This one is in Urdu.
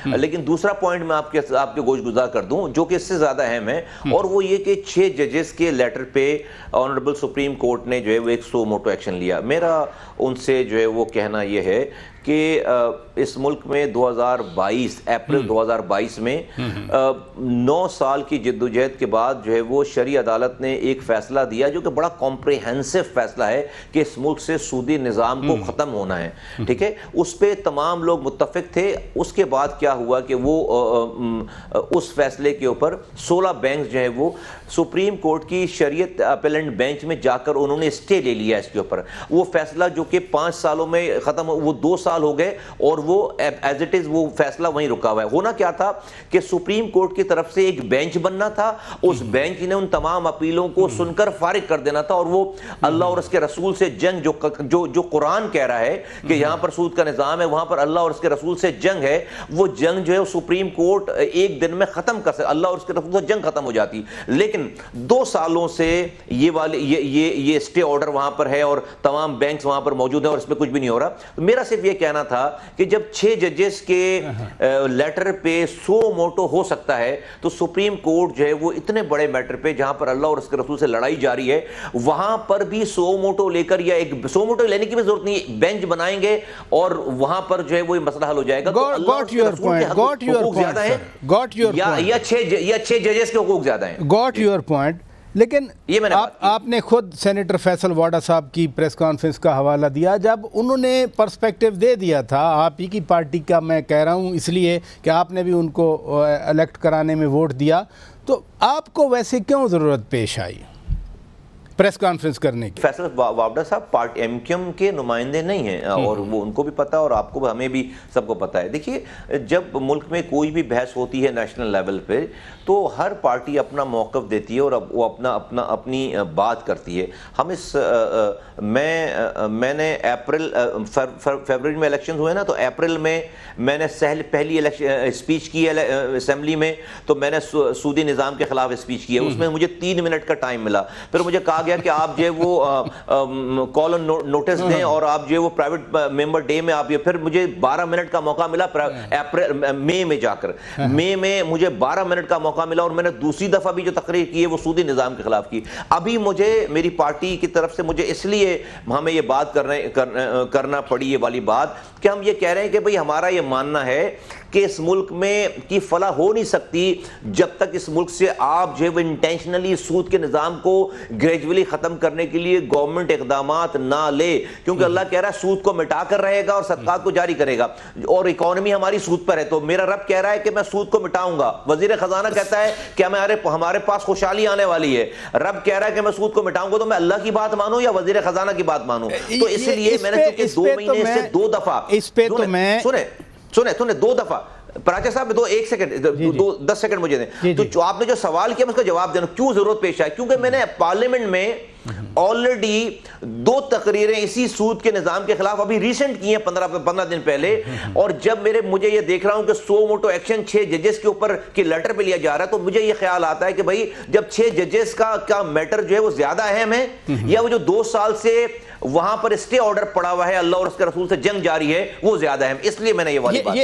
لیکن دوسرا پوائنٹ میں آپ کے گوش گزار کر دوں جو کہ اس سے زیادہ اہم ہے، اور وہ یہ کہ 6 ججز کے لیٹر پہ آنریبل سپریم کورٹ نے جو ہے وہ ایک سو موٹو ایکشن لیا۔ میرا ان سے جو ہے وہ کہنا یہ ہے کہ اس ملک میں 2022 اپریل 2022 میں 9 سال کی جدوجہد کے بعد جو ہے وہ شرعی عدالت نے ایک فیصلہ دیا جو کہ بڑا کمپریہنسو فیصلہ ہے کہ اس ملک سے سودی نظام کو ختم ہونا ہے، ٹھیک ہے، اس پہ تمام لوگ متفق تھے۔ اس کے بعد کیا ہوا کہ وہ اس فیصلے کے اوپر 16 بینکس جو ہے وہ سپریم کورٹ کی شریعت اپیلنٹ بینچ میں جا کر انہوں نے اسٹے لے لیا اس کے اوپر۔ وہ فیصلہ جو کہ 5 سالوں میں ختم وہ 2 سال ہو گئے اور وہ ایز اٹ از وہ فیصلہ وہیں رکا ہوا ہے۔ ہونا کیا تھا کہ سپریم کورٹ کی طرف سے ایک بینچ بننا تھا، اس بینچ نے ان تمام اپیلوں کو سن کر فارغ کر دینا تھا، اور وہ اللہ اور اس کے رسول سے جنگ جو قرآن کہہ رہا ہے کہ یہاں پر سود کا نظام ہے، وہاں پر اللہ اور اس کے رسول سے جنگ ہے، وہ جنگ جو ہے سپریم کورٹ ایک دن میں ختم کر سکتا، اللہ اور اس کے رسول سے جنگ ختم ہو جاتی۔ لیکن 2 سالوں سے یہ اسٹے آرڈر وہاں پر ہے اور تمام بینکس وہاں پر موجود ہیں اور اس میں کچھ بھی نہیں ہو رہا۔ میرا صرف یہ کہنا تھا کہ جب 6 ججز کے لیٹر پہ 100 موٹو ہو سکتا ہے تو سپریم کورٹ جو ہے وہ اتنے بڑے میٹر پہ جہاں پر اللہ اور اس کے رسول سے لڑائی جاری ہے وہاں پر بھی 100 موٹو لے کر یا 100 موٹو لینے کی بھی ضرورت نہیں، بینچ بنائیں گے اور وہاں پر جو ہے وہ مسئلہ حل ہو جائے گا۔ یا 6 ججز کے حقوق زیادہ ہیں۔ گاٹ یور پوائنٹ، لیکن آپ نے خود سینیٹر فیصل واڈا صاحب کی پریس کانفرنس کا حوالہ دیا جب انہوں نے پرسپیکٹیو دے دیا تھا، آپ ہی کی پارٹی کا میں کہہ رہا ہوں اس لیے کہ آپ نے بھی ان کو الیکٹ کرانے میں ووٹ دیا، تو آپ کو ویسے کیوں ضرورت پیش آئی پریس کانفرنس کرنے کی؟ فیصل واڈا صاحب پارٹی ایم کیو ایم کے نمائندے نہیں ہیں، اور وہ ان کو بھی پتہ اور آپ کو ہمیں بھی سب کو پتہ ہے۔ دیکھیے جب ملک میں کوئی بھی بحث ہوتی ہے نیشنل لیول پہ تو ہر پارٹی اپنا موقف دیتی ہے اور وہ اپنی بات کرتی ہے۔ ہم اس میں نے فروری میں الیکشن ہوئے نا، تو اپریل میں میں نے پہلی اسپیچ کی اسمبلی میں، تو میں نے سودی نظام کے خلاف اسپیچ کی ہے، اس میں مجھے 3 منٹ کا ٹائم ملا۔ پھر مجھے کہا گیا کہ آپ جو ہے وہ کال آن نوٹس دیں اور آپ جو ہے وہ پرائیویٹ ممبر ڈے میں آپ، پھر مجھے 12 منٹ کا موقع ملا مئی میں جا کر، مئی میں مجھے 12 منٹ کا موقع ملا اور میں نے دوسری دفعہ بھی جو تقریر کی ہے وہ سودی نظام کے خلاف کی۔ ابھی مجھے میری پارٹی کی طرف سے مجھے اس لیے ہمیں یہ بات کرنا پڑی، یہ والی بات کہ ہم یہ کہہ رہے ہیں کہ بھئی ہمارا یہ ماننا ہے کہ اس ملک میں کی فلاح ہو نہیں سکتی جب تک اس ملک سے آپ جو ہے وہ انٹینشنلی سود کے نظام کو گریجولی ختم کرنے کے لیے گورنمنٹ اقدامات نہ لے، کیونکہ اللہ کہہ رہا ہے سود کو مٹا کر رہے گا اور صدقات کو جاری کرے گا، اور اکانومی ہماری سود پر ہے۔ تو میرا رب کہہ رہا ہے کہ میں سود کو مٹاؤں گا، وزیر خزانہ کہتا ہے کہ ہمارے پاس خوشحالی آنے والی ہے، رب کہہ رہا ہے کہ میں سود کو مٹاؤں گا، تو میں اللہ کی بات مانوں یا وزیر خزانہ کی بات مانوں؟ تو اس لیے میں نے 2 مہینے سے 2 دفعہ اس پہ تو میں سنیں 2 دفعہ پراچا صاحب 1 سیکنڈ 10 سیکنڈ مجھے دیں، تو آپ نے جو سوال کیا میں اس کا جواب دینا کیوں ضرورت پیش آئی، کیونکہ میں نے پارلیمنٹ میں آلریڈی 2 تقریریں اسی سود کے نظام کے خلاف ابھی ریسنٹ کی ہیں 15 دن پہلے، اور جب مجھے یہ دیکھ رہا ہوں کہ 100 موٹو ایکشن 6 ججز کے اوپر کے لیٹر پہ لیا جا رہا ہے، تو مجھے یہ خیال آتا ہے کہ بھائی جب 6 ججز کا میٹر جو ہے وہ زیادہ اہم ہے یا وہ جو 2 سال سے وہاں پر اسٹے آرڈر پڑا ہوا ہے اللہ اور اس کے رسول سے جنگ جاری ہے وہ زیادہ اہم، اس لیے میں نے یہ والی بات